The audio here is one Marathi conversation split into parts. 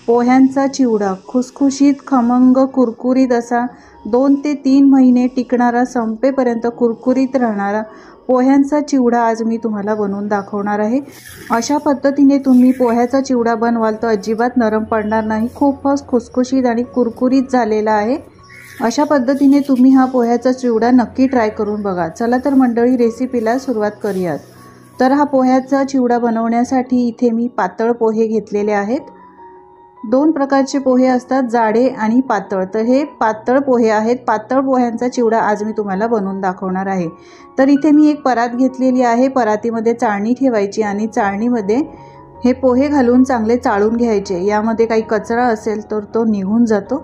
पोह्यांचा चिवडा खुसखुशीत, खमंग, कुरकुरीत असा 2 ते 3 महिने टिकणारा, संपेपर्यंत कुरकुरीत राहणारा पोह्यांचा चिवडा आज मी तुम्हाला बनवून दाखवणार आहे। अशा पद्धतीने तुम्ही पोह्याचा चिवडा बनवाल तर अजिबात नरम पडणार नाही, खूपच खुसखुशीत आणि कुरकुरीत झालेला आहे। अशा पद्धतीने तुम्ही हा पोह्याचा चिवडा नक्की ट्राय करून बघा। चला तर मंडळी, रेसिपीला सुरुवात करूयात। तर हा पोह्याचा चिवडा बनवण्यासाठी इथे मी पातळ पोहे घेतलेले आहेत। 2 प्रकारचे पोहे असतात, जाडे आणि पातळ। तर हे पातळ पोहे आहेत। पातळ पोह्यांचा चिवडा आज मी तुम्हाला बनवून दाखवणार आहे। तर इथे मी एक परात घेतलेली आहे। परातीमध्ये चाळणी ठेवायची आणि चाळणीमध्ये हे पोहे घालून चांगले चाळून घ्यायचे। यामध्ये काही कचरा असेल तर तो निघून जातो।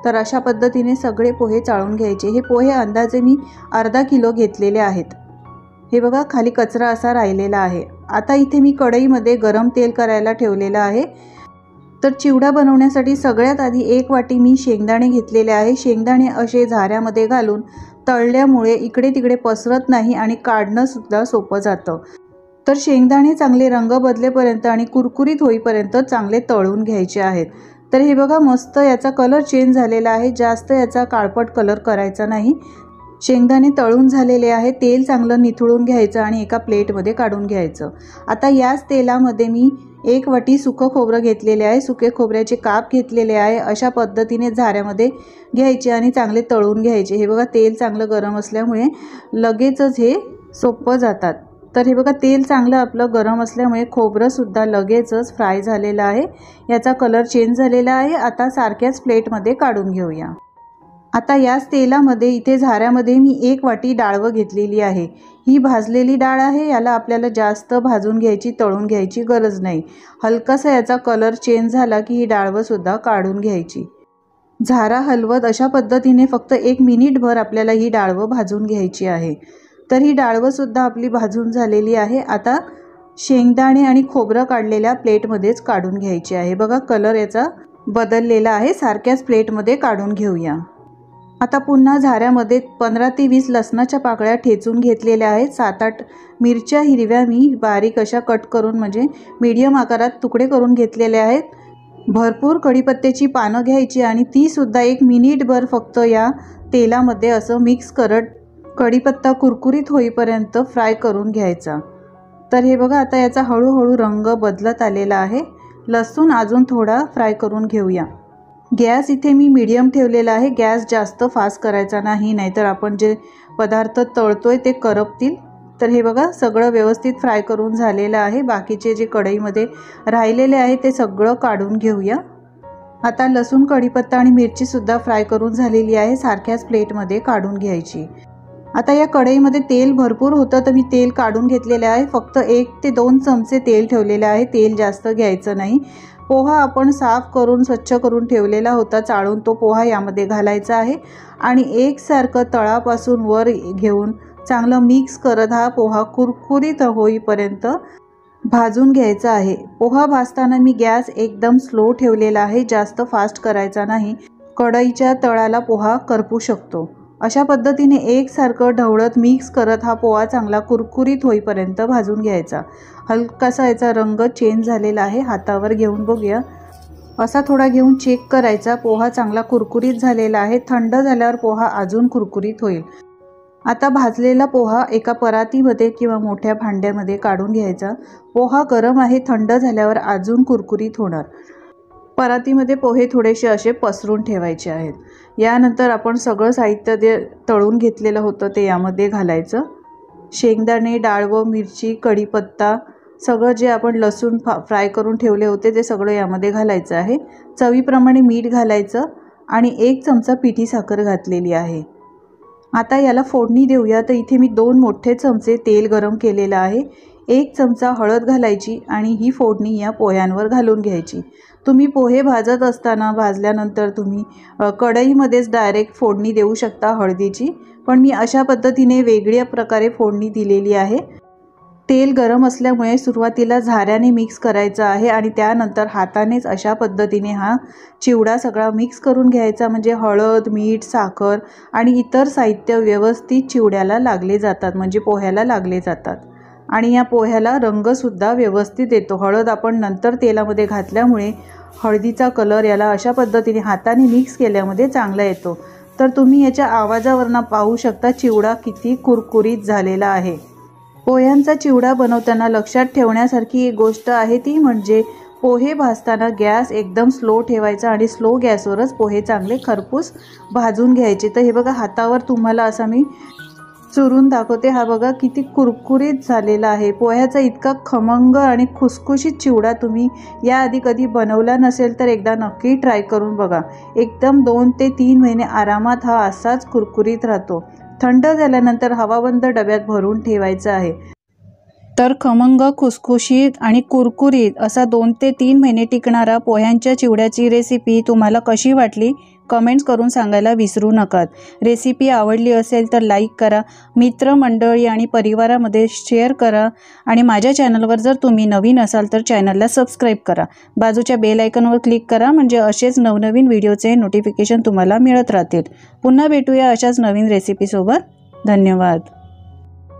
तर अशा पद्धतीने सगळे पोहे चाळून घ्यायचे। हे पोहे अंदाजे मी अर्धा किलो घेतलेले आहेत। हे बघा, खाली कचरा असा राहिलेला आहे। आता इथे मी कढईमध्ये गरम तेल करायला ठेवलेलं आहे। तर चिवडा बनवण्यासाठी सगळ्यात आधी 1 वाटी मी शेंगदाणे घेतलेले आहे। शेंगदाणे असे झाऱ्यामध्ये घालून तळल्यामुळे इकडे तिकडे पसरत नाही आणि काढणं सुद्धा सोपं जातं। तर शेंगदाणे चांगले रंग बदलेपर्यंत आणि कुरकुरीत होईपर्यंत चांगले तळून घ्यायचे आहेत। तर हे बघा, मस्त याचा कलर चेंज झालेला आहे। जास्त याचा काळपट कलर करायचा नाही। शेंगदाणे तळून झालेले आहे। तेल चांगलं निथळून घ्यायचं आणि एका प्लेटमध्ये काढून घ्यायचं। आता याच तेलामध्ये मी 1 वाटी सुकं खोबरं घेतलेले आहे। सुके खोबऱ्याचे काप घेतलेले आहे। अशा पद्धतीने झाऱ्यामध्ये घ्यायचे आणि चांगले तळून घ्यायचे। हे बघा, तेल चांगलं गरम असल्यामुळे लगेचच हे सोपं जातात। तर हे बघा, तेल चांगलं आपलं गरम असल्यामुळे खोबरंसुद्धा लगेचच फ्राय झालेलं आहे। याचा कलर चेंज झालेला आहे। आता सारख्याच प्लेटमध्ये काढून घेऊया। आता याच तेलामध्ये इथे झाऱ्यामध्ये मी 1 वाटी डाळवं घेतलेली आहे। ही भाजलेली डाळ आहे। याला आपल्याला जास्त भाजून घ्यायची, तळून घ्यायची गरज नाही। हलकासा याचा कलर चेंज झाला की ही डाळवंसुद्धा काढून घ्यायची। झारा हलवत अशा पद्धतीने फक्त 1 मिनिटभर आपल्याला ही डाळवं भाजून घ्यायची आहे। तर ही डाळवंसुद्धा आपली भाजून झालेली आहे। आता शेंगदाणे आणि खोबरं काढलेल्या प्लेटमध्येच काढून घ्यायची आहे। बघा, कलर याचा बदललेला आहे। सारख्याच प्लेटमध्ये काढून घेऊया। आता पुन्हा झाऱ्यामध्ये 15 ते 20 लसणाच्या पाकळ्या ठेचून घेतलेल्या आहेत। 7-8 मिरच्या हिरव्या मी बारीक अशा कट करून, म्हणजे मीडियम आकारात तुकडे करून घेतलेले आहेत। भरपूर कढीपत्त्याची पानं घ्यायची आणि ती सुद्धा 1 मिनिटभर फक्त या तेलामध्ये असं मिक्स करत कढीपत्ता कुरकुरीत होईपर्यंत फ्राय करून घ्यायचा। तर हे बघा, आता याचा हळूहळू रंग बदलत आलेला आहे। लसूण अजून थोडा फ्राय करून घेऊया। गॅस इथे मी मीडियम ठेवलेला आहे। गॅस जास्त फास्ट करायचा नाही, नाहीतर आपण जे पदार्थ तळतोय ते करपतील। तर हे बघा, सगळं व्यवस्थित फ्राय करून झालेलं आहे। बाकीचे जे कढईमध्ये राहिलेले आहे ते सगळं काढून घेऊया। आता लसूण, कढीपत्ता आणि मिरचीसुद्धा फ्राय करून झालेली आहे। सारख्याच प्लेटमध्ये काढून घ्यायची। आता या कढईमध्ये तेल भरपूर होतं, तर मी तेल काढून घेतलेले आहे। फक्त 1 ते 2 चमचे तेल ठेवलेले आहे। तेल जास्त घ्यायचं नाही। पोहा आपण साफ करून स्वच्छ करून ठेवलेला होता चाळून, तो पोहा यामध्ये घालायचा आहे आणि एकसारखं तळापासून वर घेऊन चांगलं मिक्स करत हा पोहा कुरकुरीत होईपर्यंत भाजून घ्यायचा आहे। पोहा भाजताना मी गॅस एकदम स्लो ठेवलेला आहे, जास्त फास्ट करायचा नाही। कढईच्या तळाला पोहा करपू शकतो। अशा पद्धतीने एकसारखं ढवळत मिक्स करत हा पोहा चांगला कुरकुरीत होईपर्यंत भाजून घ्यायचा। हलकासा याचा रंग चेंज झालेला आहे। हातावर घेऊन बघूया, असा थोडा घेऊन चेक करायचा। पोहा चांगला कुरकुरीत झालेला आहे। थंड झाल्यावर पोहा अजून कुरकुरीत होईल। आता भाजलेला पोहा एका परातीमध्ये किंवा मोठ्या भांड्यामध्ये काढून घ्यायचा। पोहा गरम आहे, थंड झाल्यावर अजून कुरकुरीत होणार। परातीमध्ये पोहे थोडेसे असे पसरून ठेवायचे आहेत। यानंतर आपण सगळं साहित्य जे तळून घेतलेलं होतं ते यामध्ये घालायचं। शेंगदाणे, डाळवं, मिरची, कढीपत्ता, सगळं जे आपण लसूण फ्राय करून ठेवले होते ते सगळं यामध्ये घालायचं आहे। चवीप्रमाणे मीठ घालायचं आणि 1 चमचा पिठी साखर घातलेली आहे। आता याला फोडणी देऊया। तर इथे मी 2 मोठे चमचे तेल गरम केलेलं आहे। 1 चमचा हळद घालायची आणि ही फोडणी या पोह्यांवर घालून घ्यायची। तुम्ही पोहे भाजत असताना भाजल्यानंतर तुम्ही कढईमध्येच डायरेक्ट फोडणी देऊ शकता हळदीची, पण मी अशा पद्धतीने वेगळ्या प्रकारे फोडणी दिलेली आहे। तेल गरम असल्यामुळे सुरुवातीला झाऱ्याने मिक्स करायचं आहे आणि त्यानंतर हातानेच अशा पद्धतीने हा चिवडा सगळा मिक्स करून घ्यायचा, म्हणजे हळद, मीठ, साखर आणि इतर साहित्य व्यवस्थित चिवड्याला लागले जातात, म्हणजे पोह्याला लागले जातात। आणि या पोह्याला रंगसुद्धा व्यवस्थित येतो। हळद आपण नंतर तेलामध्ये घातल्यामुळे हळदीचा कलर याला अशा पद्धतीने हाताने मिक्स केल्यामध्ये चांगला येतो। तर तुम्ही याच्या आवाजावरून पाहू शकता चिवडा किती कुरकुरीत झालेला आहे। पोह्यांचा चिवडा बनवताना लक्षात ठेवण्यासारखी एक गोष्ट आहे ती म्हणजे पोहे भाजताना गॅस एकदम स्लो ठेवायचा आणि स्लो गॅसवरच पोहे चांगले खरपूस भाजून घ्यायचे। तर हे बघा हातावर तुम्हाला असा मी चुरून दाखवते। हा बघा किती कुरकुरीत झालेला आहे। पोह्याचा इतका खमंग आणि खुसखुशीत चिवडा तुम्ही याआधी कधी बनवला नसेल तर एकदा नक्की ट्राय करून बघा। एकदम 2 ते 3 महिने आरामात हा असाच कुरकुरीत राहतो। थंड झाल्यानंतर हवाबंद डब्यात भरून ठेवायचा आहे। तर खमंग खुसखुशीत आणि कुरकुरीत असा 2 ते 3 महिने टिकणारा पोह्यांच्या चिवड्याची रेसिपी तुम्हाला कशी वाटली कमेंट्स करून सांगायला विसरू नका। रेसिपी आवडली असेल तर लाईक करा, मित्रमंडळी आणि परिवारामध्ये शेअर करा आणि माझ्या चॅनलवर जर तुम्ही नवीन असाल तर चॅनलला सबस्क्राईब करा। बाजूच्या बेल आयकॉनवर क्लिक करा म्हणजे असेच नवनवीन व्हिडिओचे नोटिफिकेशन तुम्हाला मिळत राहतील। पुन्हा भेटूया अशाच नवीन रेसिपीसोबत। धन्यवाद।